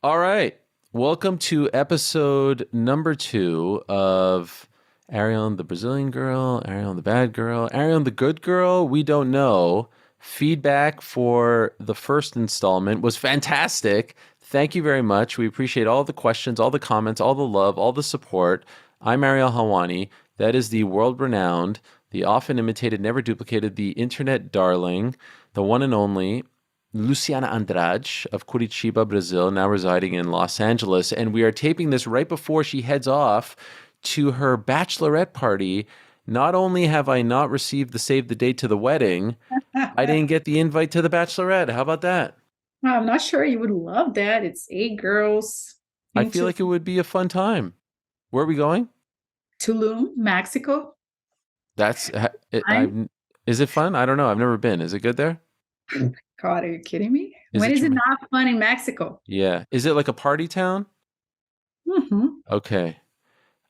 All right. Welcome to episode number 2 of Ariel and the Brazilian girl, Ariel and the bad girl, Ariel and the good girl. We don't know. Feedback for the first installment was fantastic. Thank you very much. We appreciate all the questions, all the comments, all the love, all the support. I'm Ariel Helwani. That is the world renowned, the often imitated, never duplicated, the internet darling, the one and only Luciana Andrade of Curitiba, Brazil, now residing in Los Angeles. And we are taping this right before she heads off to her bachelorette party. Not only have I not received the save the date to the wedding, I didn't get the invite to the bachelorette. How about that? I'm not sure you would love that. It's 8 girls I in feel like it would be a fun time. Where are we going? Tulum, Mexico. That's I'm is it fun? I don't know. I've never been. Is it good there? God, are you kidding me? Is When it is it trem- not fun in Mexico? Yeah. Is it like a party town? hmm Okay.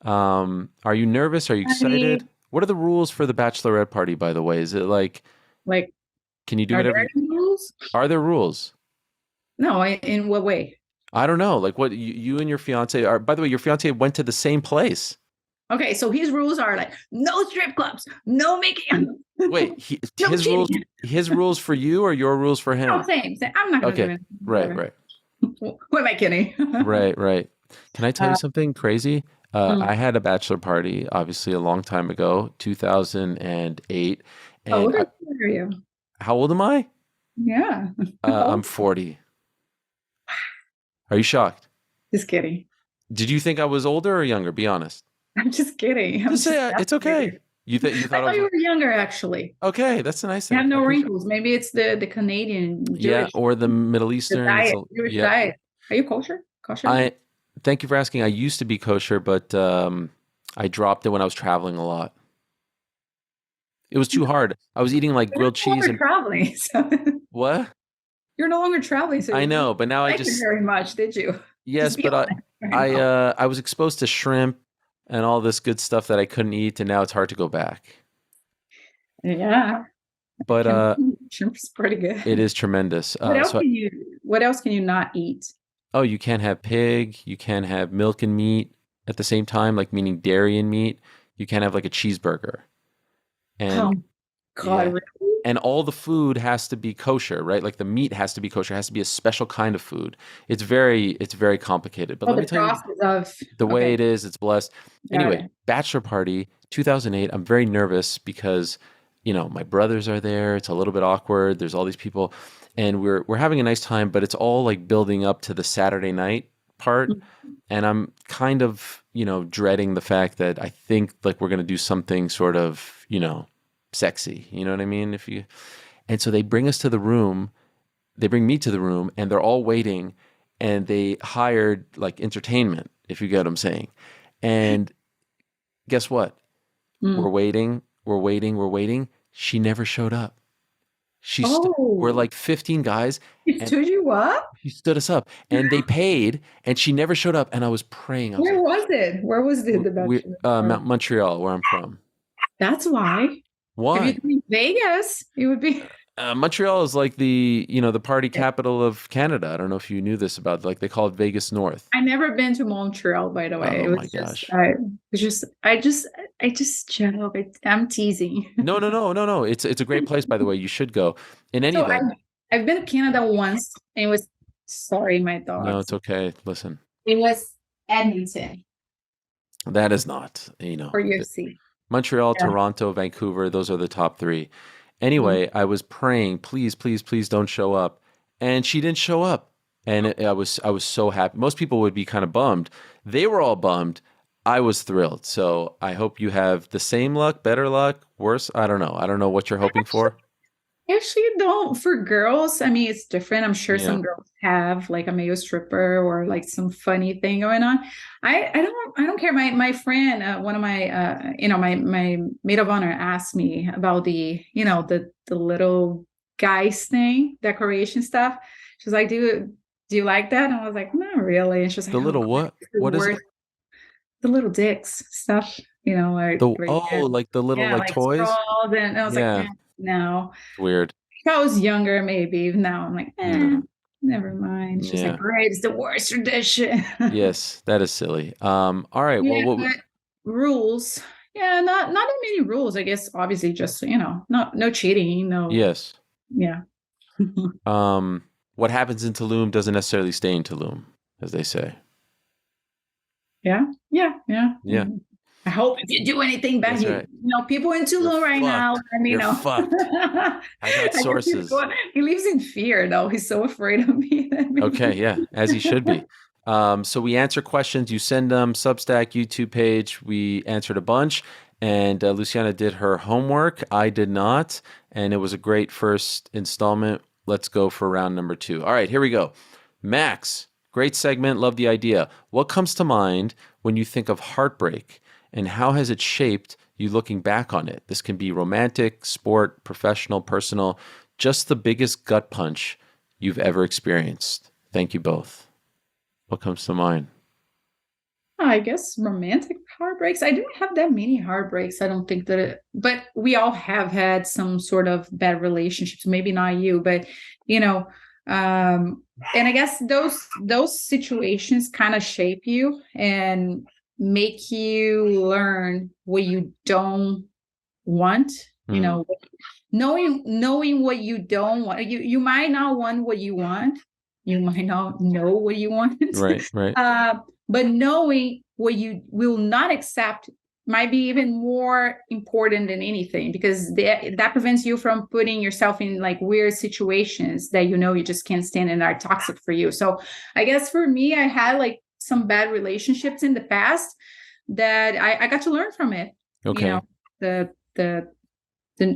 Are you nervous? Are you I mean, excited? What are the rules for the bachelorette party, by the way? Is it like, like, can you do are whatever there you, any rules? are there rules? No, in what way? I don't know. Like what you and your fiance are, by the way, your fiance went to the same place. Okay, so his rules are like no strip clubs, no making, Wait, no cheating. his rules for you or your rules for No, him? same. I'm not gonna do Okay. it. Right, Whatever. right. What am I kidding? Right, right. Can I tell you uh, something crazy? mm. I had a bachelor party, obviously a long time ago, 2008. How And old are you? how old am I? Yeah. How I'm old? 40. Are you shocked? Just kidding. Did you think I was older or younger? Be honest. I'm just kidding. I'm Just say just it's fascinated. okay. You I thought I thought was you were younger, actually. okay. That's a nice You have thing. I no appreciate. wrinkles. Maybe it's the Canadian Yeah, Jewish, or the Middle the Eastern. It's diet, a Jewish yeah. diet. Are you kosher? Kosher? I thank you for asking. I used to be kosher, but I dropped it when I was traveling a lot. It was too hard. I was eating like You're grilled no cheese longer and traveling. So what? you're no longer traveling. So I you didn't know, but now I like it just very much, did you? yes, Just be but honest right now. I was exposed to shrimp and all this good stuff that I couldn't eat, and now it's hard to go back. Yeah, I But can. Shrimp's pretty it good. is tremendous. What else can you? What else can you not eat? Oh, you can't have pig. You can't have milk and meat at the same time, like meaning dairy and meat. You can't have like a cheeseburger. And Oh God, yeah. really? And all the food has to be kosher, right? Like the meat has to be kosher. It has to be a special kind of food. It's very complicated. But Oh, let me the tell you process of. the way Okay, it is, it's blessed. got Anyway, it. bachelor party 2008. I'm very nervous because, my brothers are there. It's a little bit awkward. There's all these people and we're having a nice time, but it's all like building up to the Saturday night part. And I'm kind of, dreading the fact that I think like we're going to do something sort of, sexy. You know what I mean? And so they bring us to the room, they bring me to the room and they're all waiting and they hired like entertainment, if you get what I'm saying. And guess what? We're Mm. waiting, we're waiting, we're waiting. She never showed up. We're Oh, like 15 guys it and stood you up? she stood us up and they paid and she never showed up. And I was praying. I was Where like, was it? Where was the bachelor party? Mount Montreal, where I'm from. That's why. If you Why? did Vegas, it would be. Montreal is like the party capital of Canada. I don't know if you knew this about, like they call it Vegas North. I never been to Montreal, by the way. Oh It my was just, gosh. I just joke. I'm teasing. No, no, no, no, no. It's a great place, by the way. You should go. In any So event, I've been to Canada once, and it was sorry, my no, dogs. it's okay. Listen, It was Edmonton that is not, for UFC. Montreal, Yeah. Toronto, Vancouver, those are the top three. Mm. Anyway, I was praying, please, please, please don't show up. And she didn't show up. And I was so happy. Most people would be kind of bummed. They were all bummed. I was thrilled. So I hope you have the same luck, better luck, worse. I don't know. I don't know what you're hoping for. Actually, don't for girls. I mean, it's different. I'm sure Yeah. some girls have like a male stripper or like some funny thing going on. I don't care. My friend, one of my my maid of honor asked me about the little guys thing, decoration stuff. She was like, do you like that? And I was like, not really. And she was The like, oh little God, what? it's the What is it? worst. The little dicks stuff, like The right oh, there. like the little Yeah, like like toys? scrawled. And I was like, Yeah. no. It's weird. If I was younger, maybe. Now I'm like, No. eh. Never mind. She's like, Yeah. great, it's the worst tradition. Yes, that is silly. All right. Well, Yeah, but rules. Yeah, not that many rules. I guess obviously just, not no cheating, no. yes. Yeah. What happens in Tulum doesn't necessarily stay in Tulum, as they say. Yeah. Yeah. Yeah. Yeah, I hope if you do anything bad, that's right. people in You're Tulum right now, fucked. let me You're know. fucked. I got I guess sources. he lives in fear though. He's so afraid of me that Okay, maybe. yeah, as he should be. So we answer questions. You send them Substack, YouTube page. We answered a bunch, and Luciana did her homework. I did not, and it was a great first installment. Let's go for round number 2. All right, here we go. Max, great segment. Love the idea. What comes to mind when you think of heartbreak, and how has it shaped you looking back on it? This can be romantic, sport, professional, personal. Just the biggest gut punch you've ever experienced. Thank you both. What comes to mind? I guess romantic heartbreaks. I didn't have that many heartbreaks. I don't think but we all have had some sort of bad relationships. Maybe not you, but you know, and I guess those situations kind of shape you and make you learn what you don't want. You Mm, know, knowing what you don't want. You might not want what you want. You might not know what you want. right, right. uh, but knowing what you will not accept might be even more important than anything, because that prevents you from putting yourself in like weird situations that you just can't stand and are toxic for you. So I guess for me, I had like some bad relationships in the past that I got to learn from it. You know, Okay. the the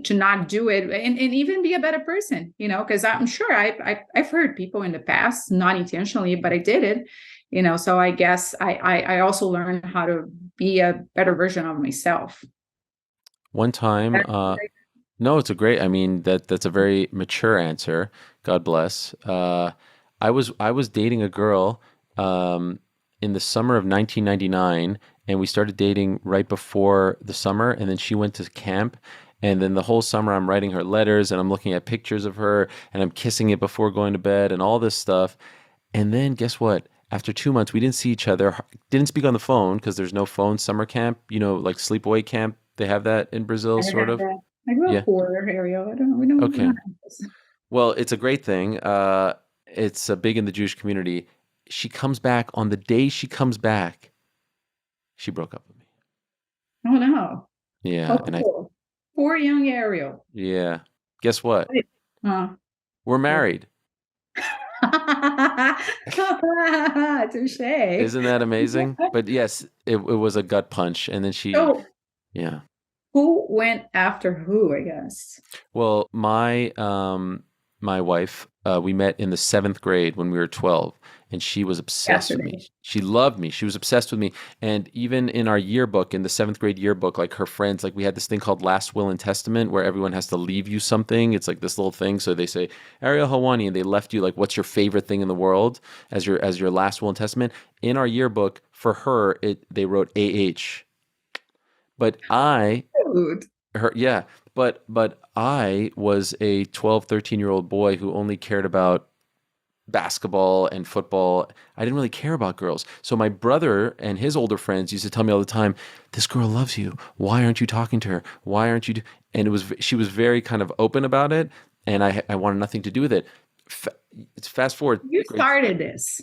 to not do it and even be a better person, because I'm sure I've hurt people in the past, not intentionally, but I did it, so I guess I also learned how to be a better version of myself. One time, no, it's a great. I mean, that's a very mature answer. God bless. I was dating a girl in the summer of 1999, and we started dating right before the summer, and then she went to camp. And then the whole summer, I'm writing her letters and I'm looking at pictures of her and I'm kissing it before going to bed and all this stuff. And then guess what? After 2 months, we didn't see each other, didn't speak on the phone because there's no phone summer camp, like sleepaway camp. They have that in Brazil, I never sort had of. that. I grew Yeah. up poor, Ariel. I don't know. We don't Okay. have this. Well, it's a great thing. It's big in the Jewish community. She comes back on the day she comes back. She broke up with me. Oh no. Yeah, How and cool. Poor young Ariel. yeah. Guess what? uh, We're married. Touche. Isn't that amazing? But yes, it was a gut punch, and then So yeah. who went after who, I guess? Well, my wife, we met in the 7th grade when we were 12, and she was obsessed with me. Yesterday. She loved me. She was obsessed with me. And even in our yearbook, in the 7th grade yearbook, like her friends, like we had this thing called Last Will and Testament where everyone has to leave you something. It's like this little thing. So they say Ariel Helwani, and they left you like what's your favorite thing in the world as your last will and testament. In our yearbook for her, they wrote AH. But I Dude. her yeah, but I was a 12, 13-year-old boy who only cared about basketball and football. I didn't really care about girls. So my brother and his older friends used to tell me all the time, "This girl loves you. Why aren't you talking to her? Why aren't you?" And she was very kind of open about it, and I wanted nothing to do with it. It's fast forward. You started this.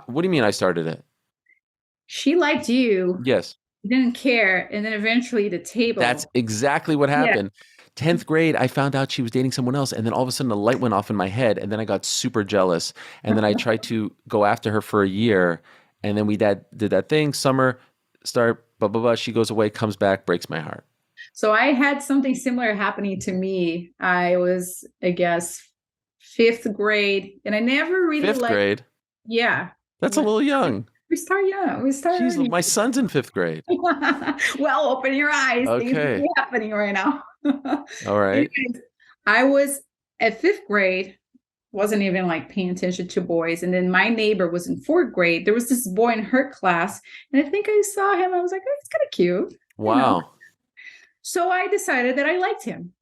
What do you mean I started it? She liked you, Yes. didn't care, and then eventually the That's table. exactly what Yeah. happened. 10th grade, I found out she was dating someone else. And then all of a sudden, a light went off in my head. And then I got super jealous. And then I tried to go after her for a year. And then we did that thing, summer, start, blah, blah, blah. She goes away, comes back, breaks my heart. So I had something similar happening to me. I was, I guess, fifth grade, and I never really Fifth liked, grade? yeah. That's a little young. We start young. We start Jeez, early. my son's in 5th grade. Well, open your eyes. Things are Okay. happening right now. All right. Anyways, I was at fifth grade, wasn't even like paying attention to boys. And then my neighbor was in fourth grade. There was this boy in her class, and I think I saw him. I was like, oh, he's kind of cute. Wow. So I decided that I liked him.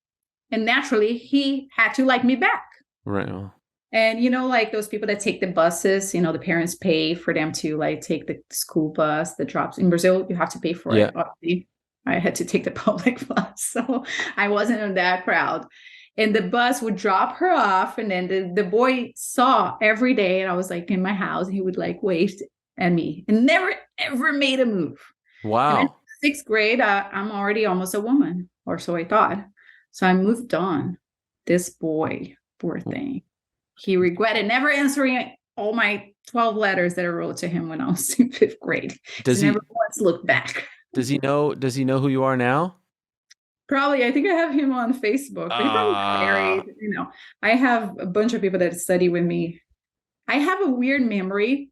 And naturally, he had to like me back. Right. Well, And like those people that take the buses, the parents pay for them to like take the school bus that drops in Brazil. You have to pay for Yeah. it. Obviously, I had to take the public bus, so I wasn't in that crowd. And the bus would drop her off, and then the boy saw every day, and I was like in my house, and he would like wave at me and never ever made a move. And then Wow. sixth grade, I'm already almost a woman, or so I thought. So I moved on. This boy, poor thing, he regretted never answering all my 12 letters that I wrote to him when I was in fifth grade. Does So never he once looked back. does he know who you are now? Probably, I think I have him on Facebook, but he probably got married. Ah, I have a bunch of people that study with me. I have a weird memory.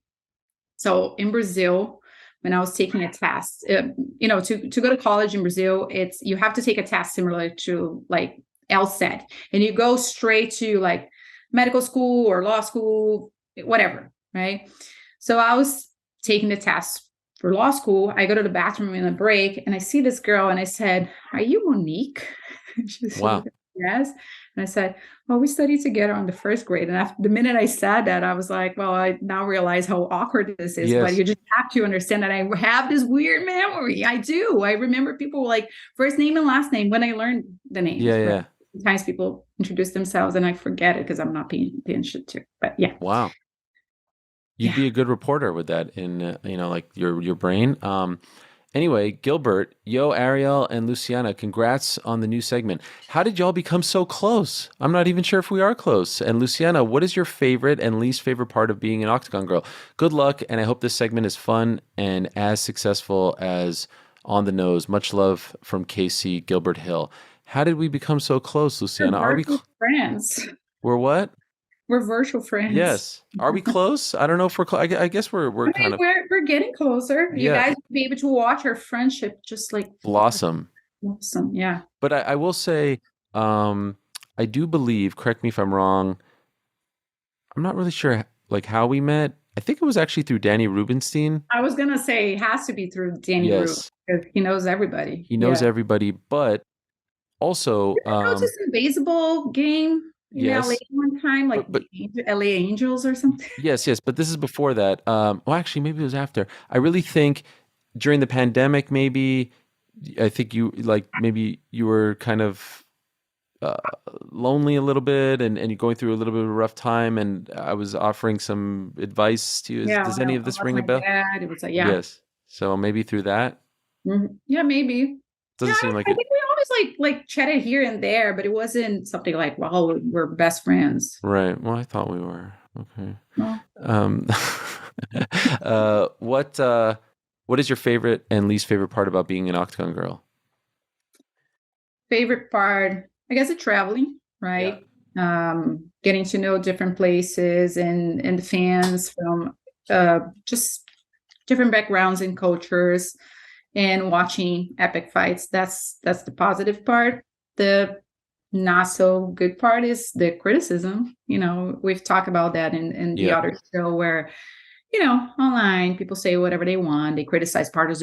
So in Brazil, when I was taking a test, to go to college in Brazil, you have to take a test similar to like LSAT, and you go straight to like medical school or law school, whatever, right? So I was taking the test for law school. I go to the bathroom in a break, and I see this girl, and I said, "Are you Monique?" She wow. looked at me, yes. And I said, "Well, we studied together on the first grade." And after the minute I said that, I was like, well, I now realize how awkward this is, but Yes. you just have to understand that I have this weird memory. I do. I remember people like first name and last name when I learned the names, Yeah, right? yeah. Sometimes people introduce themselves and I forget it because I'm not paying attention to. But yeah, Wow. You'd yeah. be a good reporter with that in like your brain. Anyway, Gilbert, yo, Ariel and Luciana, congrats on the new segment. How did y'all become so close? I'm not even sure if we are close. And Luciana, what is your favorite and least favorite part of being an Octagon girl? Good luck, and I hope this segment is fun and as successful as On the Nose. Much love from Casey Gilbert Hill. How did we become so close, We're Luciana? virtual friends. We're what? We're virtual friends. Yes. Are we close? I don't know if we're close. I guess we're I kind mean, of we're getting closer. You yeah, guys will be able to watch our friendship just like blossom. awesome. Yeah. But I will say, um, I do believe, correct me if I'm wrong, I'm not really sure like how we met. I think it was actually through Danny Rubenstein. I was gonna say it has to be through Danny Rue Yes. because he knows everybody. He knows Yeah. everybody, but also, Did I go to some baseball game in LA yes, one time, like but the LA Angels or something? yes, yes, but this is before that. Well, actually, maybe it was after. I really think during the pandemic, maybe I think you like maybe you were kind of uh, lonely a little bit and you're going through a little bit of a rough time, and I was offering some advice to you. Yeah, Does any of I this lost ring a my bell? dad. It was like, yeah. Yes. So maybe through that. Yeah, maybe. Yeah, Doesn't seem like I it. think we always like chatted here and there, but it wasn't something like, wow, we're best friends. Right. Well, I thought we were. Okay. Well, Um, uh, what uh, what is your favorite and least favorite part about being an Octagon girl? favorite part, I guess, the traveling, Yeah. right? Getting to know different places and the fans from just different backgrounds and cultures, and watching epic fights. That's the positive part. The not so good part is the criticism. We've talked about that in the Yeah. other show where online people say whatever they want. They criticize parts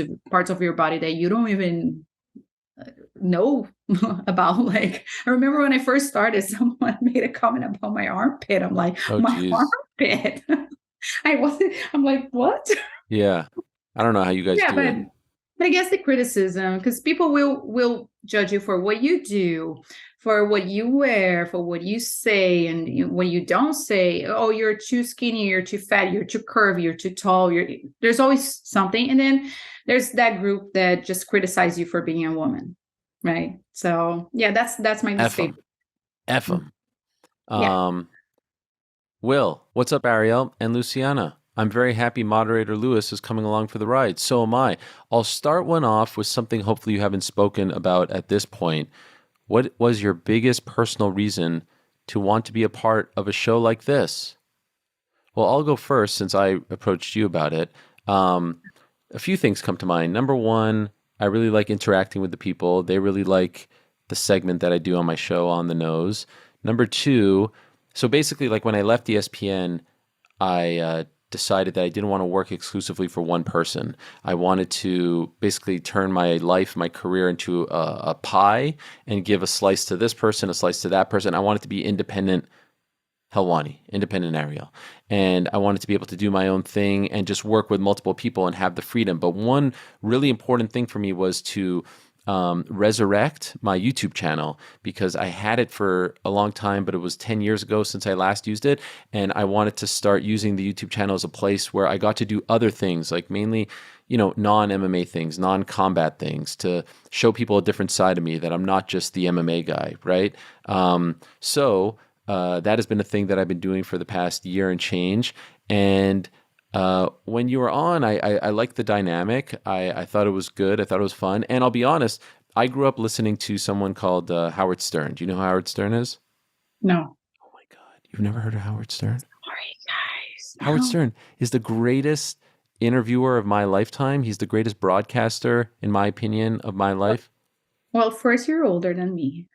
of your body that you don't even know about. Like, I remember when I first started, someone made a comment about my armpit. I'm like, Oh, my geez. armpit. I'm like, what? Yeah. I don't know how you guys Yeah, do but it. I guess the criticism, because people will judge you for what you do, for what you wear, for what you say, and when you don't say, oh, you're too skinny, you're too fat, you're too curvy, you're too tall. There's always something, and then there's that group that just criticize you for being a woman, right? So yeah, that's my least F them. favorite. F Mm, them. yeah. Will, what's up, Ariel and Luciana? I'm very happy moderator Lewis is coming along for the ride. So am I. I'll start one off with something hopefully you haven't spoken about at this point. What was your biggest personal reason to want to be a part of a show like this? Well, I'll go first since I approached you about it. A few things come to mind. Number one, I really like interacting with the people. They really like the segment that I do on my show, On the Nose. Number two, so basically, like when I left ESPN, I decided that I didn't want to work exclusively for one person. I wanted to basically turn my life, my career into a pie and give a slice to this person, a slice to that person. I wanted to be independent Helwani, independent Ariel. And I wanted to be able to do my own thing and just work with multiple people and have the freedom. But one really important thing for me was to resurrect my YouTube channel, because I had it for a long time, but it was 10 years ago since I last used it. And I wanted to start using the YouTube channel as a place where I got to do other things, like mainly, non-MMA things, non-combat things, to show people a different side of me, that I'm not just the MMA guy, right? That has been a thing that I've been doing for the past year and change. And when you were on, I liked the dynamic. I thought it was good. I thought it was fun. And I'll be honest, I grew up listening to someone called Howard Stern. Do you know who Howard Stern is? No. Oh my God. You've never heard of Howard Stern? Sorry, guys. Howard No. Stern is the greatest interviewer of my lifetime. He's the greatest broadcaster, in my opinion, of my life. Well, first, you're older than me.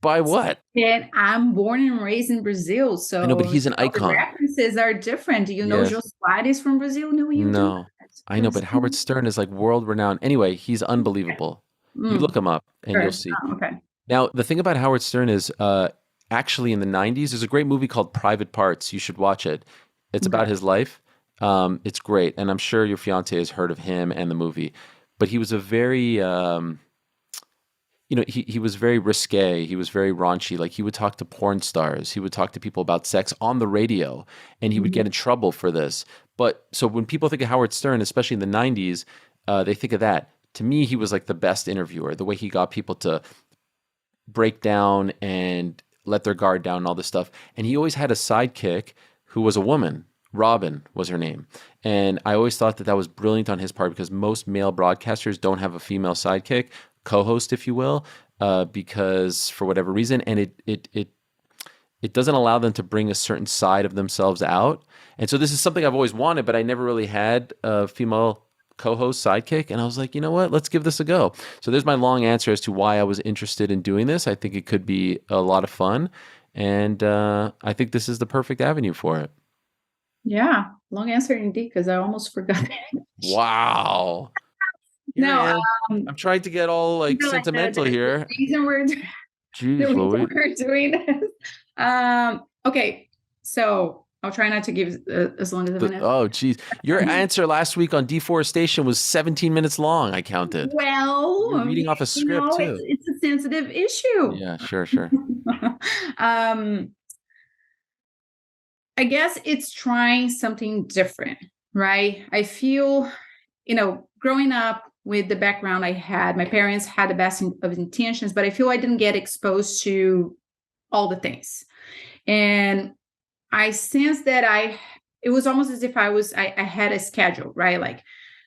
By what? And I'm born and raised in Brazil, so I know, but he's an the icon. references are different. Do you know Yes. Jô Soares from Brazil? No, you do No, not. I know, but Howard Stern is like world renowned. Anyway, he's unbelievable. You look him up and you'll Sure. see. Oh, okay. Now, the thing about Howard Stern is actually in the 90s, there's a great movie called Private Parts. You should watch it. It's about his life. It's great. And I'm sure your fiance has heard of him and the movie. But he was a very, he was very risque. He was very raunchy. Like, he would talk to porn stars. He would talk to people about sex on the radio, and he would get in trouble for this. But so when people think of Howard Stern, especially in the 90s, they think of that. To me, he was like the best interviewer, the way he got people to break down and let their guard down and all this stuff. And he always had a sidekick who was a woman. Robin was her name. And I always thought that that was brilliant on his part, because most male broadcasters don't have a female sidekick, co-host, if you will, because for whatever reason, and it doesn't allow them to bring a certain side of themselves out. And so this is something I've always wanted, but I never really had a female co-host sidekick. And I was like, you know what? Let's give this a go. So there's my long answer as to why I was interested in doing this. I think it could be a lot of fun. And I think this is the perfect avenue for it. Yeah, long answer indeed, because I almost forgot it. Wow. No, I'm trying to get all like sentimental here. The reason we're doing this. Okay, so I'll try not to give as long as a minute. Oh, geez. Your answer last week on deforestation was 17 minutes long, I counted. Well, you're reading off a script, too. It's a sensitive issue. Yeah, sure. I guess it's trying something different, right? I feel, growing up with the background I had, my parents had the best of intentions, but I feel I didn't get exposed to all the things. And I sensed that it was almost as if I had a schedule, right? Like,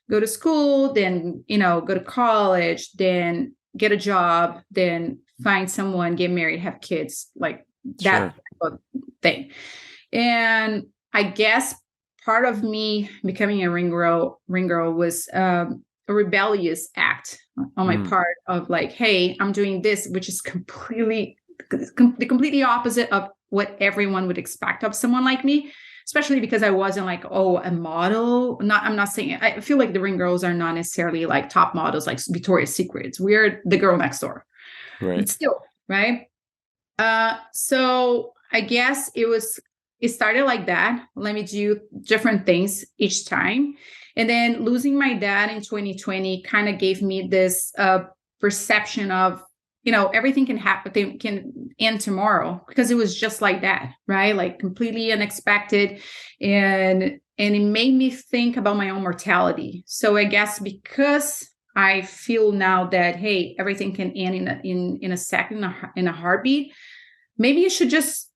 go to school, then, go to college, then get a job, then find someone, get married, have kids, like that thing. And I guess part of me becoming a ring girl was a rebellious act on my part of like, hey, I'm doing this, which is completely opposite of what everyone would expect of someone like me, especially because I wasn't like, a model. I'm not saying, I feel like the ring girls are not necessarily like top models, like Victoria's Secrets. We're the girl next door. Right. But still, right? So I guess it started like that. Let me do different things each time. And then losing my dad in 2020 kind of gave me this perception of, everything can happen, can end tomorrow, because it was just like that, right? Like completely unexpected. And it made me think about my own mortality. So I guess because I feel now that, hey, everything can end in a second, in a heartbeat, maybe I should just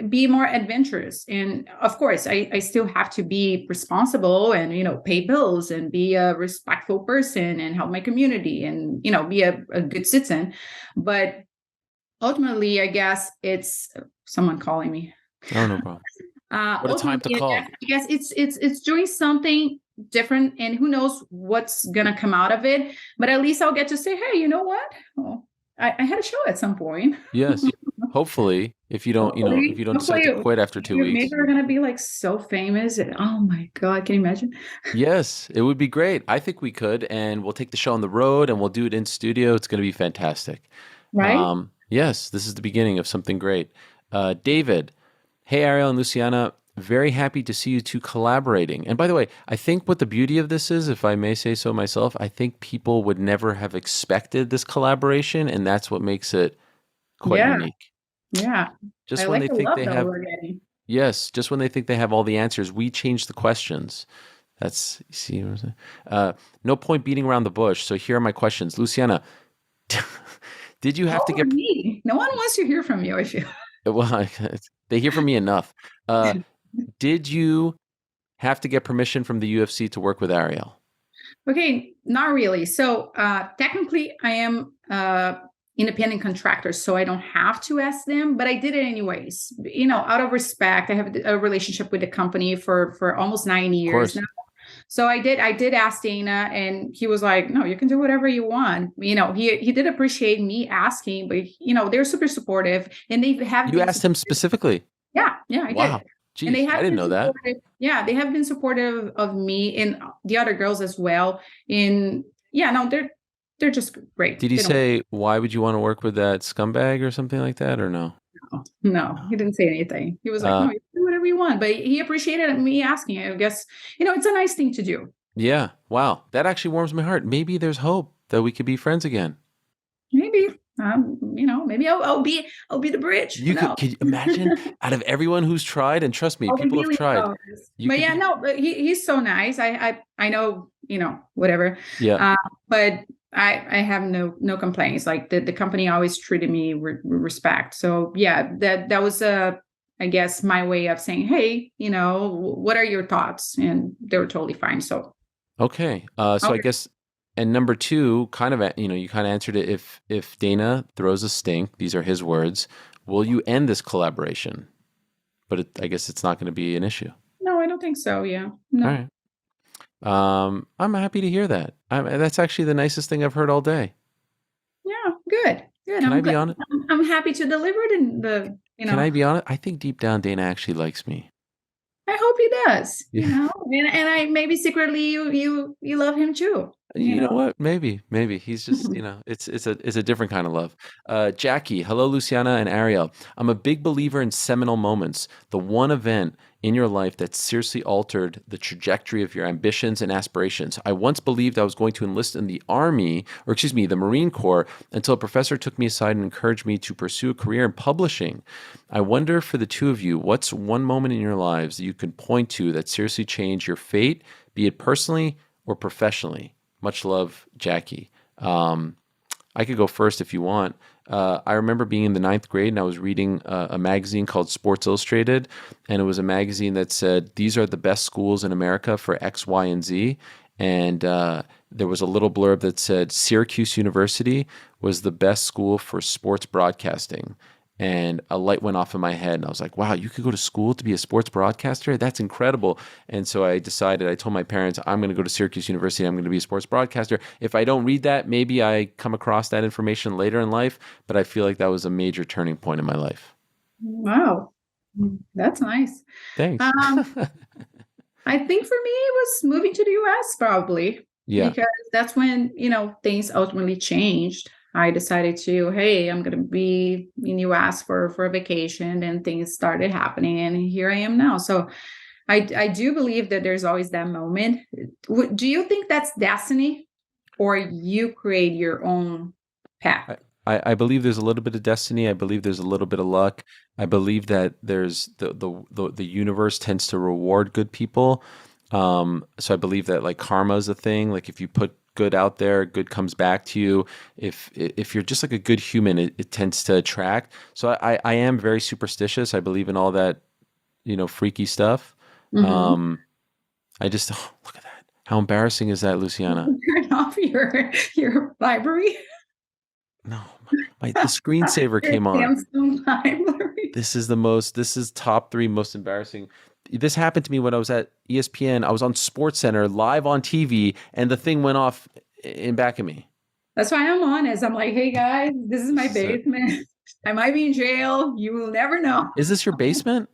be more adventurous. And of course, I still have to be responsible and, pay bills and be a respectful person and help my community and, be a good citizen. But ultimately, I guess it's someone calling me. Oh, no problem. What a time to call. I guess it's doing something different, and who knows what's going to come out of it. But at least I'll get to say, hey, you know what? Oh, I had a show at some point. Yes. Hopefully, if you don't decide to quit after 2 weeks. Maybe we're going to be like so famous. And, oh my God, can you imagine? Yes, it would be great. I think we could, and we'll take the show on the road and we'll do it in studio. It's going to be fantastic. Right? Yes, this is the beginning of something great. David, Hey, Ariel and Luciana, very happy to see you two collaborating. And by the way, I think what the beauty of this is, if I may say so myself, I think people would never have expected this collaboration, and that's what makes it quite Yeah, unique. yeah. I Just when like they the think love they that have, we're getting. yes, just when they think they have all the answers, we change the questions. That's, you see what I'm saying? No point beating around the bush. So here are my questions. Luciana, did you have to Oh, get, me. No one wants to hear from you, I feel. well, they hear from me enough. Uh, did you have to get permission from the UFC to work with Ariel? Okay, not really. So technically, I am independent contractor, so I don't have to ask them, but I did it anyways. Out of respect, I have a relationship with the company for almost 9 Of years now. course. So I did ask Dana, and he was like, "No, you can do whatever you want." He did appreciate me asking, but they're super supportive, and they have You been asked him specifically. yeah, I did. Wow. And they Geez, I have didn't been know that. supportive. Yeah, they have been supportive of me and the other girls as well. In yeah, no, they're just great. Did he They don't say, why would you want to work with that scumbag or something like that, or no? know. No, he didn't say anything. He was like, Uh, "No, you can do whatever you want." But he appreciated me asking. I guess it's a nice thing to do. yeah. Wow. That actually warms my heart. Maybe there's hope that we could be friends again. Maybe maybe I'll be the bridge. Who You knows? could you imagine out of everyone who's tried, and trust me, I'll be people have dealing tried. with those. You But could yeah, be, no, but he's so nice. I know, whatever. yeah. But I have no complaints. Like the company always treated me with respect. So yeah, that was I guess my way of saying, hey, what are your thoughts? And they were totally fine. So Okay. So I okay. guess, and number two, kind of, you kind of answered it. If Dana throws a stink, these are his words. Will you end this collaboration? But I guess it's not going to be an issue. No, I don't think so. Yeah. All No. right. I'm happy to hear that. That's actually the nicest thing I've heard all day. Yeah, good. Good. Can I I'm be glad. honest? I'm happy to deliver it in Can I be honest? I think deep down Dana actually likes me. I hope he does, Yeah. and I maybe secretly you love him too, You know what? Maybe he's just, it's a different kind of love. Jackie, hello, Luciana and Ariel. I'm a big believer in seminal moments, the one event in your life that seriously altered the trajectory of your ambitions and aspirations. I once believed I was going to enlist in the Army, or excuse me, the Marine Corps, until a professor took me aside and encouraged me to pursue a career in publishing. I wonder for the two of you, what's one moment in your lives that you can point to that seriously changed your fate, be it personally or professionally? Much love, Jackie. I could go first if you want. I remember being in the ninth grade and I was reading a magazine called Sports Illustrated, and it was a magazine that said these are the best schools in America for X, Y, and Z. And there was a little blurb that said Syracuse University was the best school for sports broadcasting. And a light went off in my head, and I was like, wow, you could go to school to be a sports broadcaster? That's incredible. And so I decided, I told my parents, I'm going to go to Syracuse University. I'm going to be a sports broadcaster. If I don't read that, maybe I come across that information later in life, but I feel like that was a major turning point in my life. Wow, that's nice. Thanks. Um, I think for me it was moving to the US probably Yeah. because that's when things ultimately changed. I decided to, hey, I'm gonna be in US for a vacation, and things started happening, and here I am now. So I do believe that there's always that moment. Do you think that's destiny, or you create your own path? I believe there's a little bit of destiny. I believe there's a little bit of luck. I believe that there's the universe tends to reward good people. So I believe that like karma is a thing. Like if you put good out there, good comes back to you. If you're just like a good human, it tends to attract. So I am very superstitious. I believe in all that, freaky stuff. Mhm. Um, I just look at that. How embarrassing is that, Luciana? Turn off your library. No, the screensaver Your came on. Samsung library. This is top three most embarrassing. This happened to me when I was at ESPN. I was on Sports Center live on TV and the thing went off in back of me. That's why I'm honest. I'm like, hey guys, this is my This is it. basement. I might be in jail. You will never know. Is this your basement?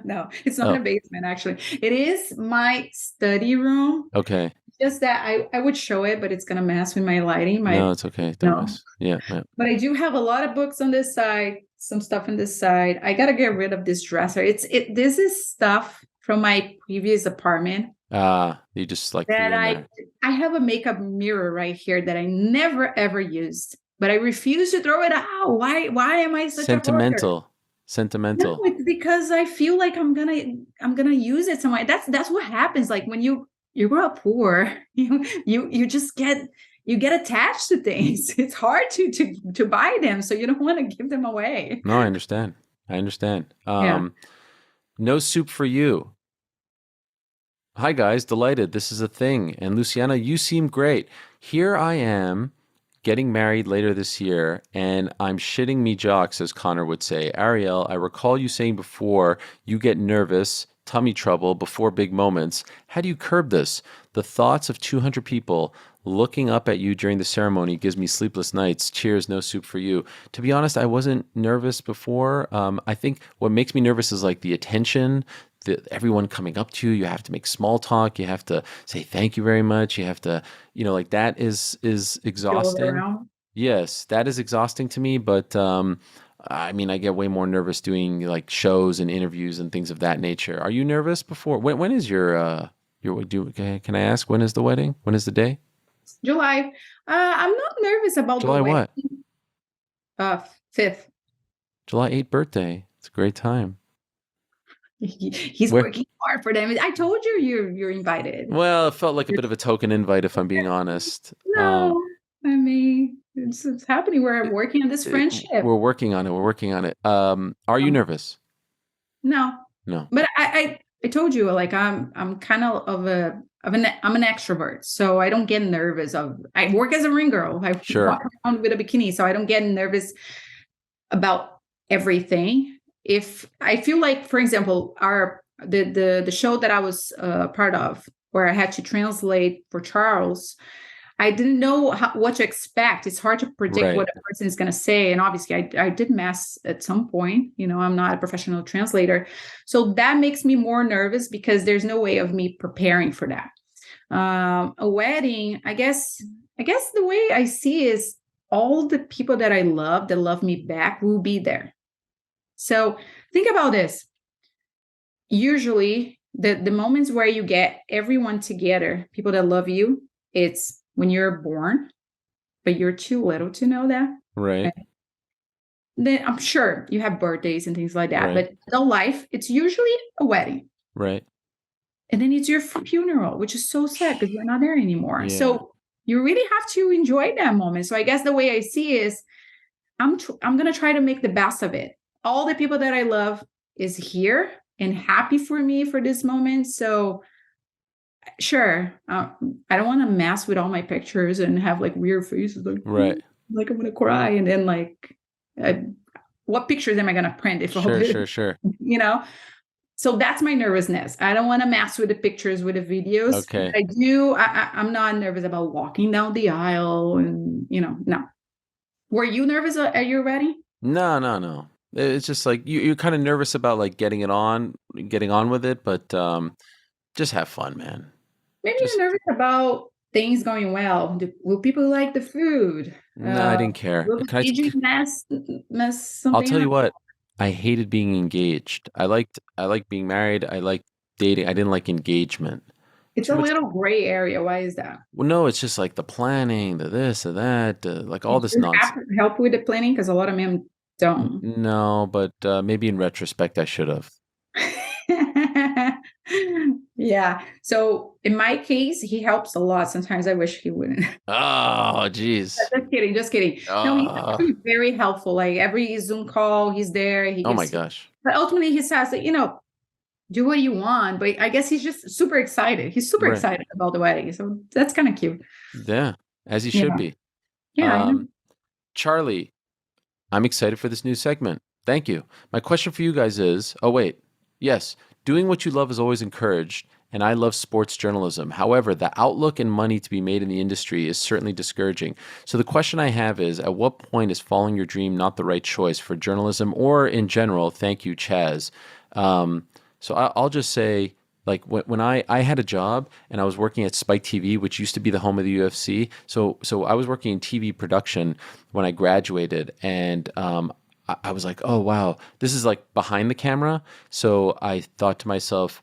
No, it's not a Oh, basement, actually. It is my study room. okay. Just that I would show it, but it's gonna mess with my lighting. No, it's okay. Don't No. miss. Yeah, yeah. But I do have a lot of books on this side, some stuff on this side. I gotta get rid of this dresser. This is stuff from my previous apartment You just like threw that in there. I have a makeup mirror right here that I never ever used, but I refuse to throw it out. Why am I such a hoarder? No, Sentimental. it's because I feel like I'm gonna use it somewhere. That's what happens. Like when you grow up poor, you just get attached to things. It's hard to buy them, so you don't want to give them away. No, I understand. I understand. Yeah. No soup for you. Hi guys, delighted. This is a thing. And Luciana, you seem great. Here I am getting married later this year, and I'm shitting me jocks, as Connor would say. Ariel, I recall you saying before you get nervous, tummy trouble before big moments. How do you curb this? The thoughts of 200 people looking up at you during the ceremony gives me sleepless nights. Cheers, no soup for you. To be honest, I wasn't nervous before. I think what makes me nervous is like the attention, everyone coming up to you. You have to make small talk. You have to say thank you very much. You have to, like that is Go exhausting. around. Yes, that is exhausting to me. But I mean, I get way more nervous doing like shows and interviews and things of that nature. Are you nervous before? When is can I ask when is the wedding? When is the day? July. I'm not nervous about the July wedding. what? 5th. July 8th birthday. It's a great time. He's Where? working hard for them. I told you you're invited. Well, it felt like a bit of a token invite, if I'm being honest. No, I mean it's happening. We're working on this friendship. We're working on it. We're working on it. Are you nervous? No, No. but I told you, like I'm kind of I'm an extrovert, so I don't get nervous. I work as a ring girl. I Sure. walk around with a bikini, so I don't get nervous about everything. If I feel like, for example, the show that I was part of, where I had to translate for Charles, I didn't know what to expect. It's hard to predict Right. what a person is going to say. And obviously, I did mass at some point. I'm not a professional translator. So that makes me more nervous because there's no way of me preparing for that. A wedding, I guess the way I see is all the people that I love, that love me back, will be there. So think about this. Usually, the moments where you get everyone together, people that love you, it's when you're born, but you're too little to know that. Right. Okay? Then I'm sure you have birthdays and things like that. Right. But adult life, it's usually a wedding. Right. And then it's your funeral, which is so sad because you're not there anymore. Yeah. So you really have to enjoy that moment. So I guess the way I see is I'm going to try to make the best of it. All the people that I love is here and happy for me for this moment. So sure, I don't want to mess with all my pictures and have like weird faces, Right. like I'm going to cry. And then like, what pictures am I going to print if Sure. So that's my nervousness. I don't want to mess with the pictures, with the videos. Okay. But I'm not nervous about walking down the aisle and, no. Were you nervous at your wedding? No. It's just like you're kind of nervous about like getting on with it, but just have fun, man. Maybe you're nervous about things going well. Will people like the food? No, I didn't care. Will the DJ mess something I'll tell you up? what. I hated being engaged. I liked being married. I liked dating. I didn't like engagement. It's a little gray area. Why is that? Well, no, it's just like the planning, the this, the that, like all this nonsense. Have to help with the planning because a lot of men don't. No, but maybe in retrospect, I should have. Yeah. So in my case, he helps a lot. Sometimes I wish he wouldn't. Oh, geez. Just kidding. No, he's actually very helpful. Like every Zoom call, he's there. Oh my gosh. But ultimately he says that, do what you want. But I guess he's just super excited. He's super excited about the wedding. So that's kind of cute. Yeah, as he should be. Yeah. Charlie, I'm excited for this new segment. Thank you. My question for you guys is, yes, doing what you love is always encouraged, and I love sports journalism. However, the outlook and money to be made in the industry is certainly discouraging. So the question I have is, at what point is following your dream not the right choice for journalism or in general? Thank you, Chaz. So I'll just say, like when I had a job and I was working at Spike TV, which used to be the home of the UFC. So I was working in TV production when I graduated, and I was like, oh wow, this is like behind the camera. So I thought to myself,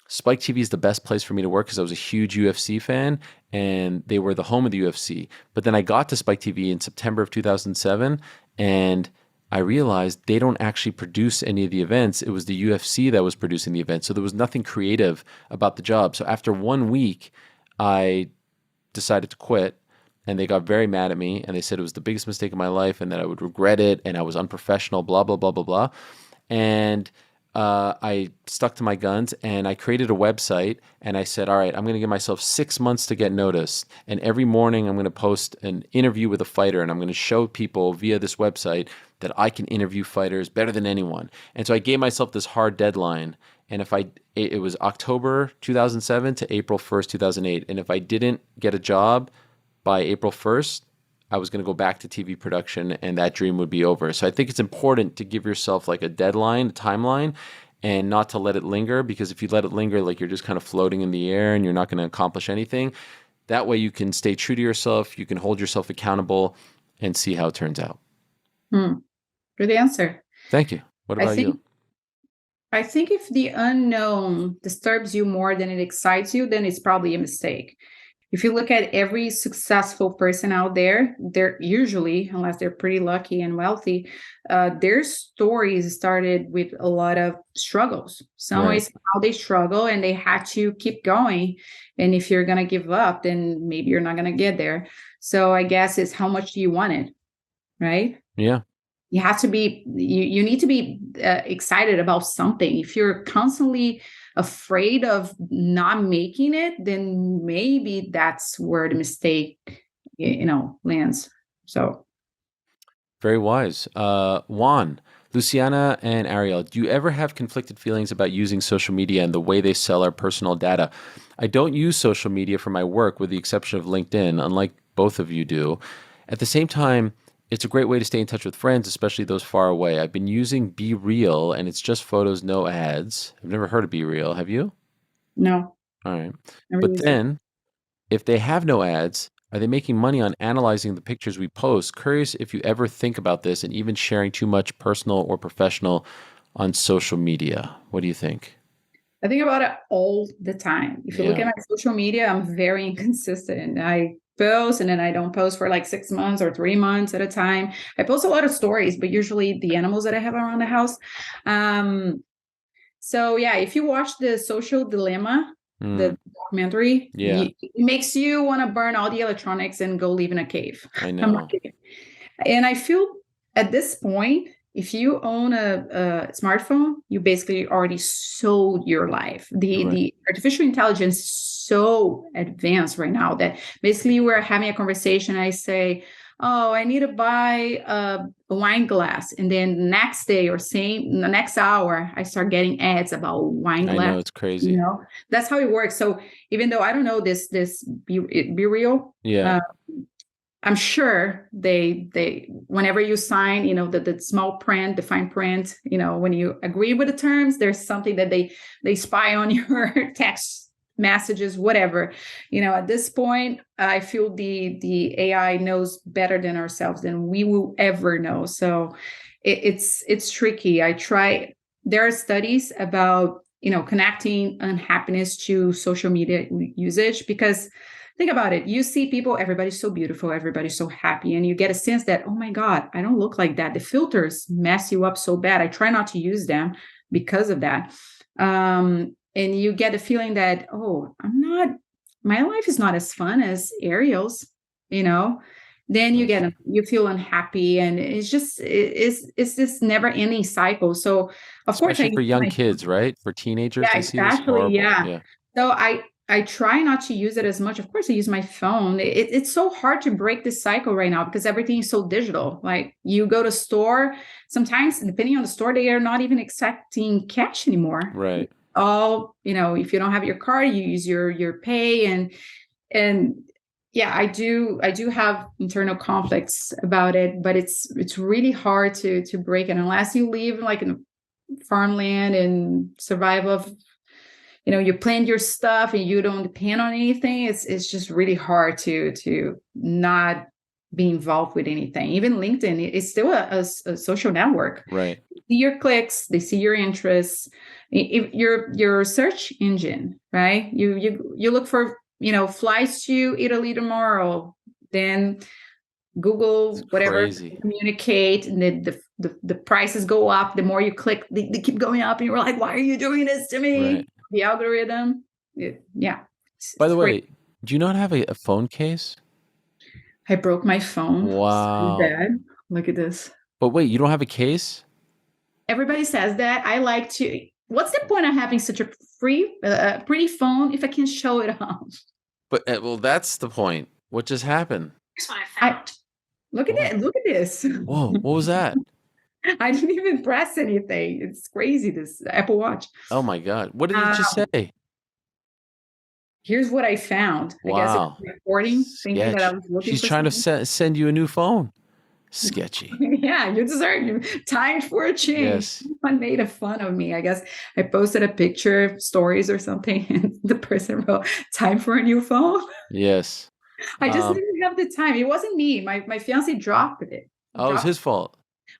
Spike TV is the best place for me to work because I was a huge UFC fan and they were the home of the UFC. But then I got to Spike TV in September of 2007 and I realized they don't actually produce any of the events. It was the UFC that was producing the events. So there was nothing creative about the job. So after 1 week, I decided to quit and they got very mad at me and they said it was the biggest mistake of my life and that I would regret it and I was unprofessional, blah, blah, blah, blah, blah. And I stuck to my guns and I created a website and I said, all right, I'm going to give myself 6 months to get noticed. And every morning I'm going to post an interview with a fighter and I'm going to show people via this website that I can interview fighters better than anyone. And so I gave myself this hard deadline. And it was October 2007 to April 1st, 2008. And if I didn't get a job by April 1st, I was going to go back to TV production and that dream would be over. So I think it's important to give yourself like a deadline, a timeline, and not to let it linger, because if you let it linger, like you're just kind of floating in the air and you're not going to accomplish anything. That way you can stay true to yourself, you can hold yourself accountable and see how it turns out. Good answer. Thank you. What about you? I think if the unknown disturbs you more than it excites you, then it's probably a mistake. If you look at every successful person out there, they're usually, unless they're pretty lucky and wealthy, their stories started with a lot of struggles. Some ways how they struggle and they had to keep going. And if you're going to give up, then maybe you're not going to get there. So I guess it's how much do you want it, right? Yeah. You have to be, you need to be excited about something. If you're constantly afraid of not making it, then maybe that's where the mistake, lands. So. Very wise. Juan, Luciana and Ariel, do you ever have conflicted feelings about using social media and the way they sell our personal data? I don't use social media for my work with the exception of LinkedIn, unlike both of you do. At the same time, it's a great way to stay in touch with friends, especially those far away. I've been using Be Real, and it's just photos, no ads. I've never heard of Be Real. Have you? No. All right. Never But used it. then, if they have no ads, are they making money on analyzing the pictures we post? Curious if you ever think about this and even sharing too much personal or professional on social media. What do you think? I think about it all the time. If you look at my social media, I'm very inconsistent. I post and then I don't post for like 6 months or 3 months at a time. I post a lot of stories, but usually the animals that I have around the house. So yeah, if you watch the Social Dilemma, the documentary, it makes you want to burn all the electronics and go live in a cave. I know. I'm not kidding. And I feel at this point, if you own a smartphone, you basically already sold your life. The artificial intelligence is so advanced right now that basically we're having a conversation. I say, oh, I need to buy a wine glass. And then the next day or the next hour, I start getting ads about wine glass. I know, it's crazy. That's how it works. So even though I don't know this be real. Yeah. I'm sure they whenever you sign, the small print, the fine print, when you agree with the terms, there's something that they spy on your text messages, whatever. At this point, I feel the AI knows better than ourselves than we will ever know. So it's tricky. There are studies about, connecting unhappiness to social media usage, because think about it. You see people, everybody's so beautiful, everybody's so happy. And you get a sense that, oh my God, I don't look like that. The filters mess you up so bad. I try not to use them because of that. And you get the feeling that, oh, my life is not as fun as Ariel's, then you feel unhappy. And it's this never ending cycle. So especially for young kids, right? For teenagers, yeah, exactly. Yeah. So I try not to use it as much. Of course, I use my phone. It's so hard to break this cycle right now because everything is so digital. Like you go to store, sometimes depending on the store, they are not even accepting cash anymore. Right. If you don't have your card, you use your pay and yeah, I do have internal conflicts about it, but it's really hard to break it unless you live like in farmland and survive of. You plant your stuff and you don't depend on anything. It's just really hard to not be involved with anything. Even LinkedIn is still a social network. Right. They see your clicks, they see your interests. If your search engine, right? You look for, flights to Italy tomorrow, then Google, whatever, Crazy. communicate, and the prices go up. The more you click, they keep going up, and you're like, why are you doing this to me? Right. The algorithm. Yeah. By the It's great. way, do you not have a phone case? I broke my phone. So Wow. bad. Look at this. But wait, you don't have a case? Everybody says that. I like to. What's the point of having such a pretty phone if I can show it off? But well, that's the point. What just happened? Here's what I found. Look at What? it. Look at this. Whoa, what was that? I didn't even press anything. It's crazy, this Apple Watch. Oh my God. What did it just say? Here's what I found. I guess it Wow. was recording, thinking that I was looking She's for trying something. to send you a new phone. Sketchy. Yeah, you deserve time for a change. Yes. Someone made a fun of me. I guess I posted a picture, stories or something, and the person wrote, "Time for a new phone." Yes. I just didn't have the time. It wasn't me. My fiance dropped it. Oh, it was his fault.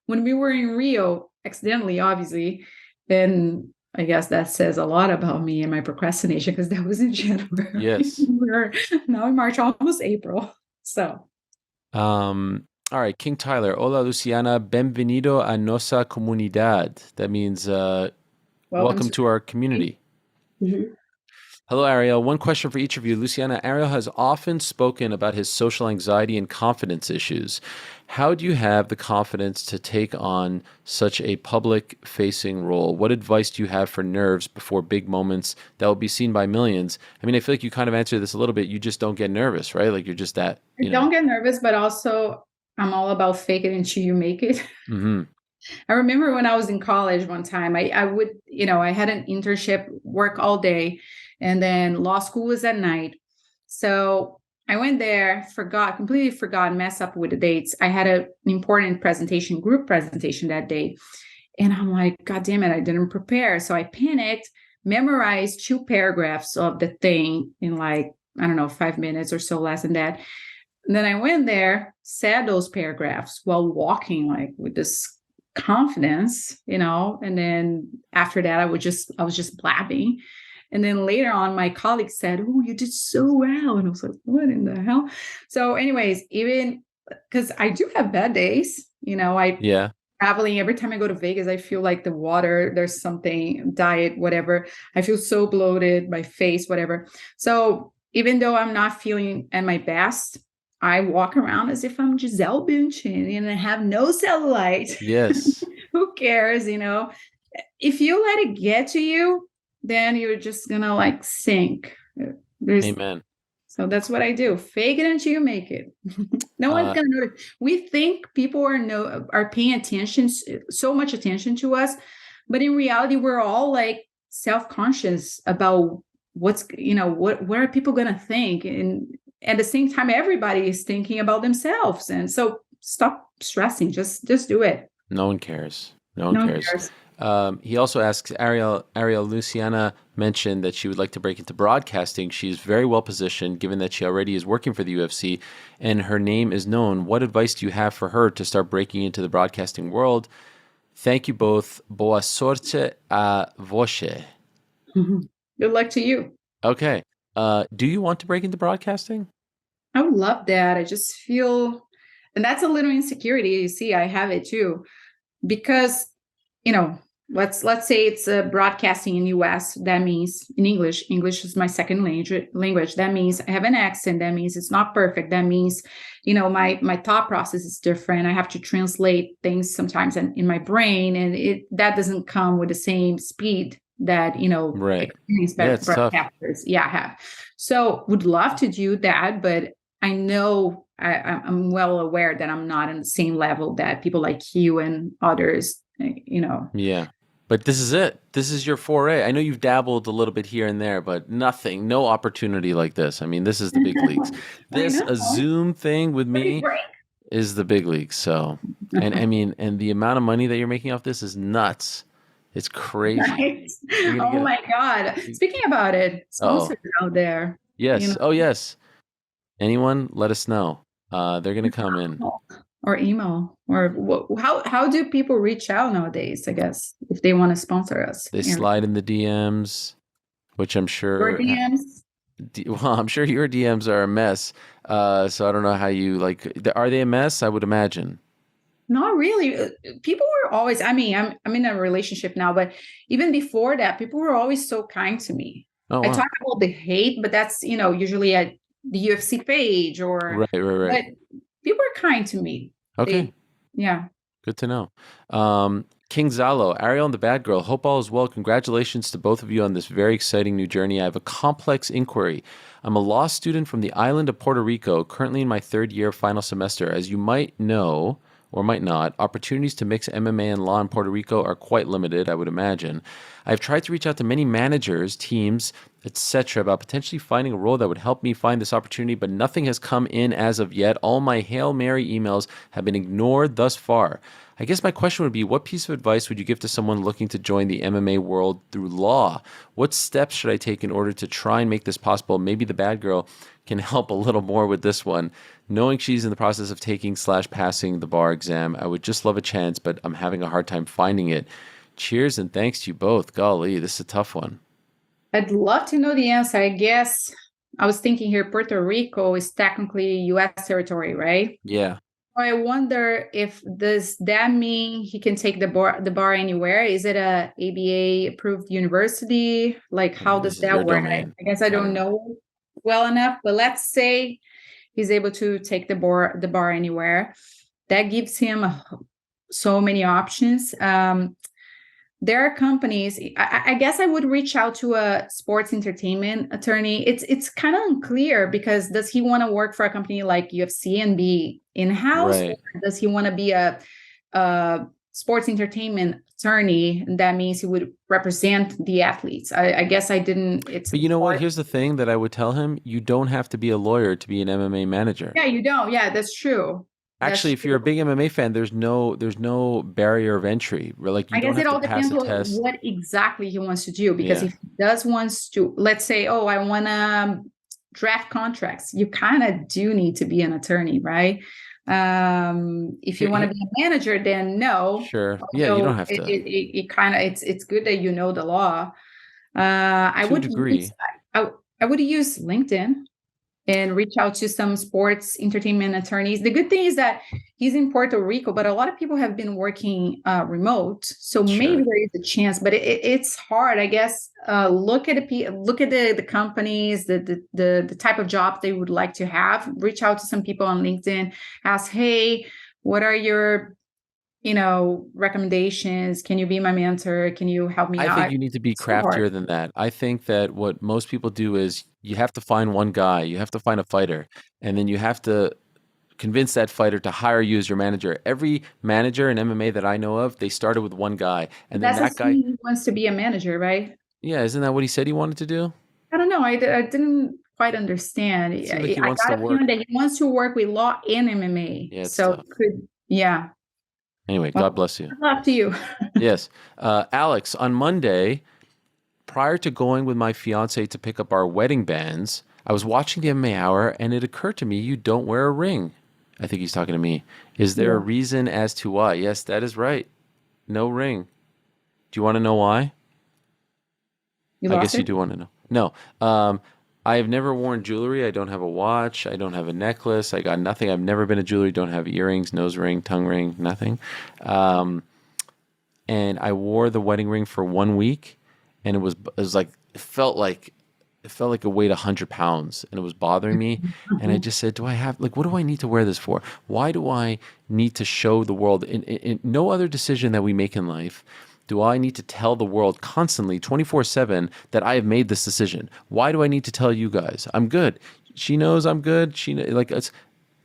When we were in Rio, accidentally, obviously. And I guess that says a lot about me and my procrastination, because that was in January. Yes. We're now in March, almost April. So. All right, King Tyler. Hola, Luciana. Bienvenido a nossa comunidad. That means welcome to our community. Mm-hmm. Hello, Ariel. One question for each of you. Luciana, Ariel has often spoken about his social anxiety and confidence issues. How do you have the confidence to take on such a public-facing role? What advice do you have for nerves before big moments that will be seen by millions? I mean, I feel like you kind of answered this a little bit. You just don't get nervous, right? Like you're just that. Don't get nervous, but also I'm all about fake it until you make it. Mm-hmm. I remember when I was in college one time, I would, I had an internship, work all day, and then law school was at night. So I went there, completely forgot, messed up with the dates. I had an important group presentation that day. And I'm like, God damn it, I didn't prepare. So I panicked, memorized 2 paragraphs of the thing in like, I don't know, 5 minutes or so, less than that. And then I went there, said those paragraphs while walking, like with this confidence, and then after that, I was just blabbing. And then later on, my colleague said, "Oh, you did so well." And I was like, what in the hell? So anyways, even because I do have bad days, traveling, every time I go to Vegas, I feel like the water, there's something, diet, whatever. I feel so bloated, my face, whatever. So even though I'm not feeling at my best, I walk around as if I'm Giselle Bündchen and I have no cellulite. Yes. Who cares, If you let it get to you, then you're just gonna like sink. Amen. So that's what I do. Fake it until you make it. No one's gonna notice. We think people are paying attention, so much attention to us, but in reality, we're all like self-conscious about what are people gonna think, and at the same time, everybody is thinking about themselves. And so stop stressing. Just do it. No one cares. No one cares. He also asks, Ariel Luciana mentioned that she would like to break into broadcasting. She's very well positioned given that she already is working for the UFC and her name is known. What advice do you have for her to start breaking into the broadcasting world? Thank you both. Boa sorte a você. Good luck to you. Okay. Do you want to break into broadcasting? I would love that. I just feel, and that's a little insecurity. You see, I have it too, because, let's say it's broadcasting in US. That means in English is my second language. That means I have an accent. That means it's not perfect. That means, my thought process is different. I have to translate things sometimes in my brain, and that doesn't come with the same speed that, right. Experienced broadcasters have. So would love to do that, but I know I'm well aware that I'm not on the same level that people like you and others, Yeah. But this is it. This is your foray. I know you've dabbled a little bit here and there, but no opportunity like this. I mean, this is the big leagues. A Zoom thing with me is the big leagues. So, and I mean, and the amount of money that you're making off this is nuts. It's crazy. Right? Oh my God. Speaking about it, sponsors out there. Yes. Oh, yes. Anyone, let us know. They're gonna come in. Or email, or how do people reach out nowadays? I guess if they want to sponsor us, They slide in the DMs, which I'm your sure. DMs. Well, I'm sure your DMs are a mess. So I don't know how you like. Are they a mess? I would imagine. Not really. People were always. I mean, I'm in a relationship now, but even before that, people were always so kind to me. Oh I wow. talk about the hate, but that's usually at the UFC page, or Right, right, right. but people are kind to me. Okay. They, yeah. Good to know. King Zalo, Ariel and the Bad Girl. Hope all is well. Congratulations to both of you on this very exciting new journey. I have a complex inquiry. I'm a law student from the island of Puerto Rico, currently in my third year, final semester. As you might know, or might not, opportunities to mix MMA and law in Puerto Rico are quite limited, I would imagine. I've tried to reach out to many managers, teams, etc., about potentially finding a role that would help me find this opportunity, but nothing has come in as of yet. All my Hail Mary emails have been ignored thus far. I guess my question would be, what piece of advice would you give to someone looking to join the MMA world through law? What steps should I take in order to try and make this possible? Maybe the bad girl can help a little more with this one. Knowing she's in the process of taking / passing the bar exam, I would just love a chance, but I'm having a hard time finding it. Cheers and thanks to you both. Golly, this is a tough one. I'd love to know the answer. I guess I was thinking here, Puerto Rico is technically U.S. territory, right? Yeah. I wonder if does that mean he can take the bar anywhere? Is it a ABA approved university? Like, how does This is that your work? domain. I guess I I don't don't know. know well enough, but let's say he's able to take the bar anywhere. That gives him so many options. There are companies. I guess I would reach out to a sports entertainment attorney. It's kind of unclear, because does he want to work for a company like UFC and be in-house, Right. or does he want to be a sports entertainment attorney? And that means he would represent the athletes. I guess I didn't. It's But you know what? hard. Here's the thing that I would tell him. You don't have to be a lawyer to be an MMA manager. Yeah, you don't. Yeah, that's true. That's Actually, if you're a true. big MMA fan, there's no barrier of entry. Like you I don't guess it have to all pass depends a on test. what exactly he wants to do. Because Yeah. if he does wants to, let's say, oh, I want to draft contracts, you kind of do need to be an attorney, right? If you Here, want to here, be a manager, then no. sure. Yeah, you don't Although have it, to. it, it, it kind of it's good that you know the law. I To a would use degree. I would use LinkedIn and reach out to some sports entertainment attorneys. The good thing is that he's in Puerto Rico, but a lot of people have been working remote, so maybe Sure. there is a chance. But it's hard, I guess. Look at the companies, the type of job they would like to have. Reach out to some people on LinkedIn. Ask, hey, what are your recommendations? Can you be my mentor? Can you help me I out? think you need to be It's so hard. craftier than that. I think that what most people do is you have to find one guy, you have to find a fighter, and then you have to convince that fighter to hire you as your manager. Every manager in MMA that I know of, they started with one guy, and then That's that guy, assuming he wants to be a manager, right? yeah, isn't that what he said he wanted to do? I don't know. I didn't quite understand. It seems like he I wants to got a work. feeling that he wants to work with law and MMA. Yeah, it's So tough. yeah. Anyway, God Well, bless you. good luck to you. Yes. Alex, on Monday, prior to going with my fiance to pick up our wedding bands, I was watching the MMA Hour and it occurred to me you don't wear a ring. I think he's talking to me. Is there a Yeah. reason as to why? Yes, that is right. No ring. Do you want to know why? You I lost guess you it? do want to know. No. I have never worn jewelry. I don't have a watch. I don't have a necklace. I got nothing. I've never been a jewelry. Don't have earrings, nose ring, tongue ring, nothing. Um, and I wore the wedding ring for 1 week, and it was like it felt like it weighed 100 pounds, and it was bothering me. And I just said, "Do I have like what do I need to wear this for? Why do I need to show the world in no other decision that we make in life?" Do I need to tell the world constantly, 24/7, that I have made this decision? Why do I need to tell you guys? I'm good. She knows I'm good. Like it's,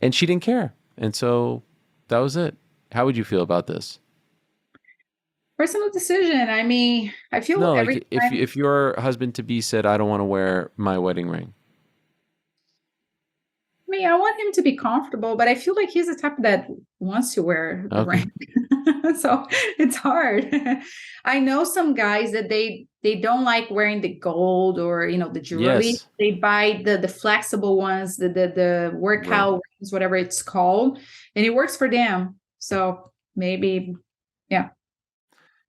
and she didn't care. And so that was it. How would you feel about this? Personal decision. I mean, I feel No, every like if time. if your husband to be said, "I don't want to wear my wedding ring." mean, I want him to be comfortable, but I feel like he's the type that wants to wear the Okay. ring. So it's hard. I know some guys that they don't like wearing the gold or the jewelry. Yes. They buy the flexible ones, the Right. workout rings, whatever it's called, and it works for them. So maybe, yeah.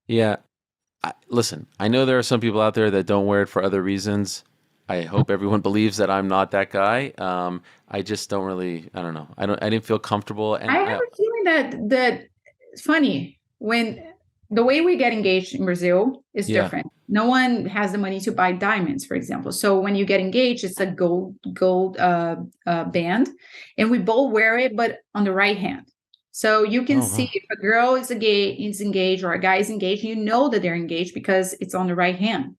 Yeah. Listen, I know there are some people out there that don't wear it for other reasons. I hope everyone believes that I'm not that guy. I just don't really. I don't know. I didn't feel comfortable, I and have a feeling that it's funny when the way we get engaged in Brazil is yeah. different. No one has the money to buy diamonds, for example. So when you get engaged, it's a gold band, and we both wear it, but on the right hand. So you can Oh see wow. if a girl is engaged or a guy is engaged, you know that they're engaged because it's on the right hand.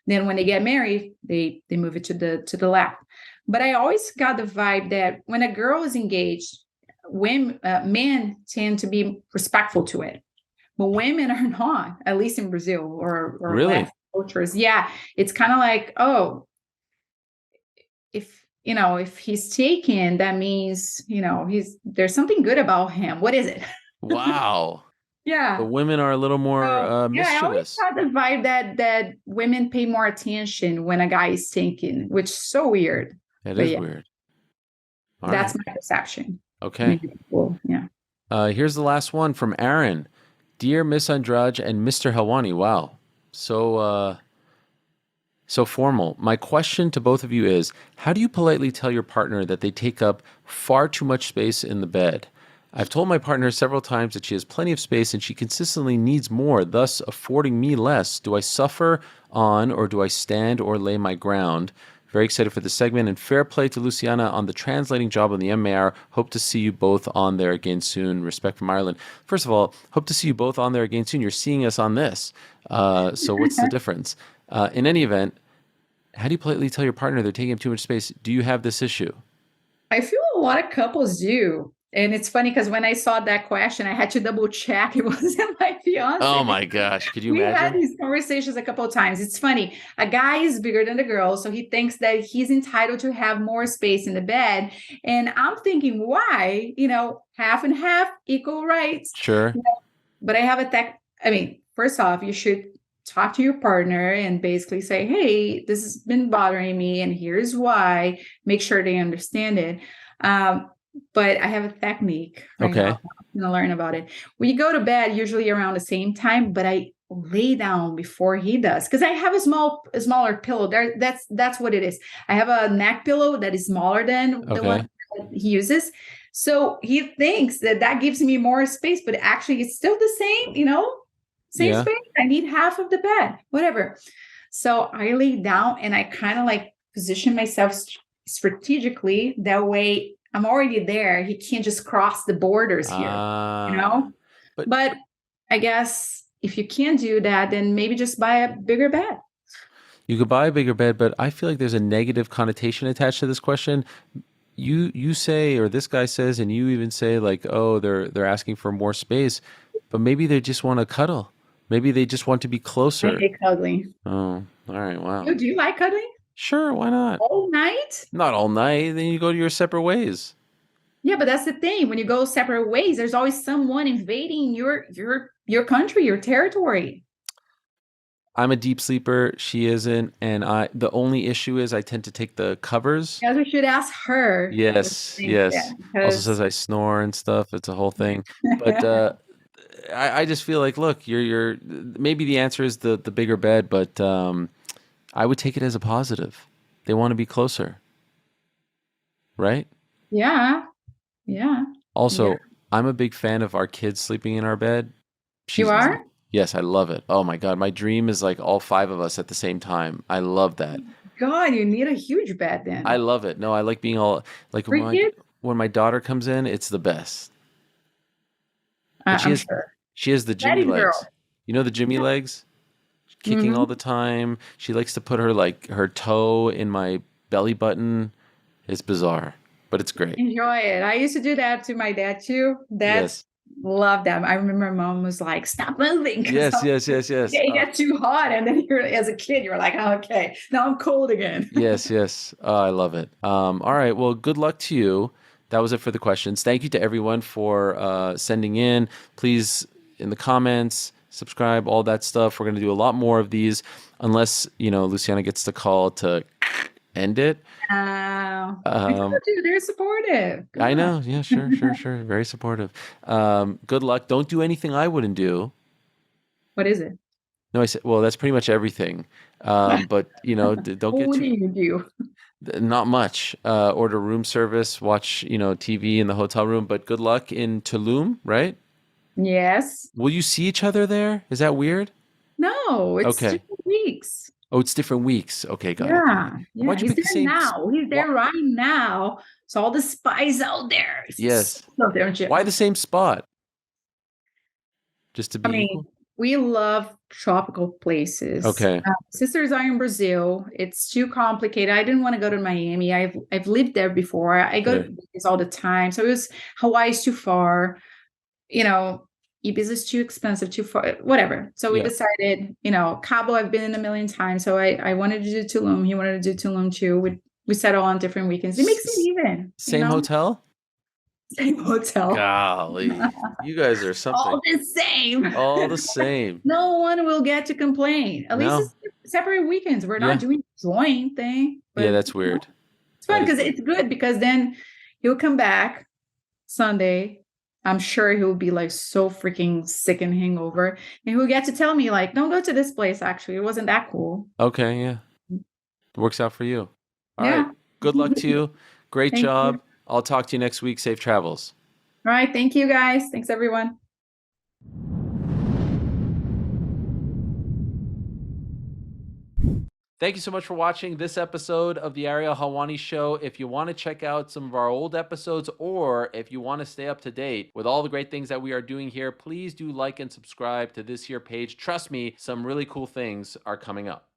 Then when they get married, they move it to the left. But I always got the vibe that when a girl is engaged, women men tend to be respectful to it, but women are not. At least in Brazil or Really? Latin cultures, yeah, it's kind of like, oh, if he's taken, that means he's there's something good about him. What is it? Wow. The Yeah. women are a little more So yeah, I always mischievous. got the vibe that women pay more attention when a guy is taken, which is so weird. That But is yeah, weird. All that's right. my perception. Okay. Maybe cool. Yeah. Here's the last one from Aaron. Dear Miss Andrade and Mr. Helwani. Wow. So so formal. My question to both of you is, how do you politely tell your partner that they take up far too much space in the bed? I've told my partner several times that she has plenty of space and she consistently needs more, thus affording me less. Do I suffer on or do I stand or lay my ground? Very excited for the segment and fair play to Luciana on the translating job on the MMA Hour. Hope to see you both on there again soon. Respect from Ireland. First of all, hope to see you both on there again soon. You're seeing us on this. So what's the difference? In any event, how do you politely tell your partner they're taking up too much space? Do you have this issue? I feel a lot of couples do. And it's funny because when I saw that question, I had to double check. It wasn't my fiance Oh my because gosh, could you we had imagine? these conversations a couple of times. It's funny. A guy is bigger than the girl, so he thinks that he's entitled to have more space in the bed. And I'm thinking, why? Half and half, equal rights. Sure. But I have a tech. I mean, first off, you should talk to your partner and basically say, hey, this has been bothering me, and here's why. Make sure they understand it. But I have a technique right now. Okay. I'm going to learn about it. We go to bed usually around the same time, but I lay down before he does because I have a smaller pillow. That's what it is. I have a neck pillow that is smaller than the one Okay. that he uses. So he thinks that gives me more space, but actually it's still the same, same Yeah. space. I need half of the bed, whatever. So I lay down and I kind of like position myself strategically. That way I'm already there. He can't just cross the borders here, you Ah. know? But But I guess if you can't do that, then maybe just buy a bigger bed. you could buy a bigger bed, but I feel like there's a negative connotation attached to this question. You say, or this guy says, and you even say like, oh, they're asking for more space, but maybe they just want to cuddle. Maybe they just want to be I closer. hate cuddling. Oh, all right. Wow. Do you like cuddling Sure, why not? all night? Not all night. Then you go to your separate ways. Yeah, but that's the thing. When you go separate ways, there's always someone invading your country, your territory. I'm a deep sleeper. She isn't, and the only issue is I tend to take the covers. Guess we should ask her what Yes, she thinks. Yeah, yes. Also says because I snore and stuff. It's a whole thing. But I just feel like, look, you're maybe the answer is the bigger bed, but I would take it as a positive. They want to be closer, right? yeah, yeah, yeah. Also, I'm a big fan of our kids sleeping in our bed. You She's are? yes, I love it. Oh my God, my dream is like all five of us at the same time. I love that. God, you need a huge bed I then. love it. No, I like being all like Three kids? when my daughter comes in, it's the best. And I'm sure. she has the Jimmy Daddy's girl. legs. You know the Jimmy legs? Kicking all Hmm. the time. She likes to put her toe in my belly button. It's bizarre, but it's great. Enjoy it. I used to do that to my dad too. That's Yes. Love them. I remember mom was like, "Stop moving," because Yes, yes, yes, yes. it gets too hot, and then you're as a kid, you're like, oh, "Okay, now I'm cold again." Yes, yes. I love it. All right. Well, good luck to you. That was it for the questions. Thank you to everyone for sending in. Please, in the comments, subscribe, all that stuff. We're going to do a lot more of these, unless Luciana gets the call to end it. I told you they're supportive. Good I luck. know. Yeah, sure, sure, sure. Very supportive. Good luck. Don't do anything I wouldn't do. What is it? No, I said, well, that's pretty much everything. But don't get What do too. you do? Not much. Order room service, watch, TV in the hotel room, but good luck in Tulum, right? Yes. Will you see each other there? Is that weird? No, it's Okay. 2 weeks. Oh, it's different weeks. Okay, got it, got it. Yeah, yeah. Why'd you He's pick the there same? now. He's Why, there right now. So all the spies out there. yes. Out there, Why the same spot? Just to I be mean, equal? we love tropical places. Okay. Sisters are in Brazil. It's too complicated. I didn't want to go to Miami. I've lived there before. I go to Sure. Vegas all the time. So it was Hawaii's too far. You know, Ibiza's too expensive, too far, whatever. So we Yeah. decided, Cabo I've been in a million times. So I wanted to do Tulum. He wanted to do Tulum too. We settle on different weekends. It S- makes it s- even, Same hotel? same hotel. Golly. You guys are All something. the same. All the same. No one will get to complain. At least No? it's separate weekends. We're not Yeah. doing joint thing, Yeah, but that's weird. it's fun That is because weird. it's good because then he'll come back Sunday. I'm sure he'll be like so freaking sick and hangover. And he'll get to tell me, like, don't go to this place, actually. It wasn't that cool. Okay, yeah. Works out for you. All right. Yeah. Good luck to you. Great Thank you. job. I'll talk to you next week. Safe travels. All right. Thank you, guys. Thanks, everyone. Thank you so much for watching this episode of the Ariel Helwani Show. If you want to check out some of our old episodes, or if you want to stay up to date with all the great things that we are doing here, please do like and subscribe to this here page. Trust me, some really cool things are coming up.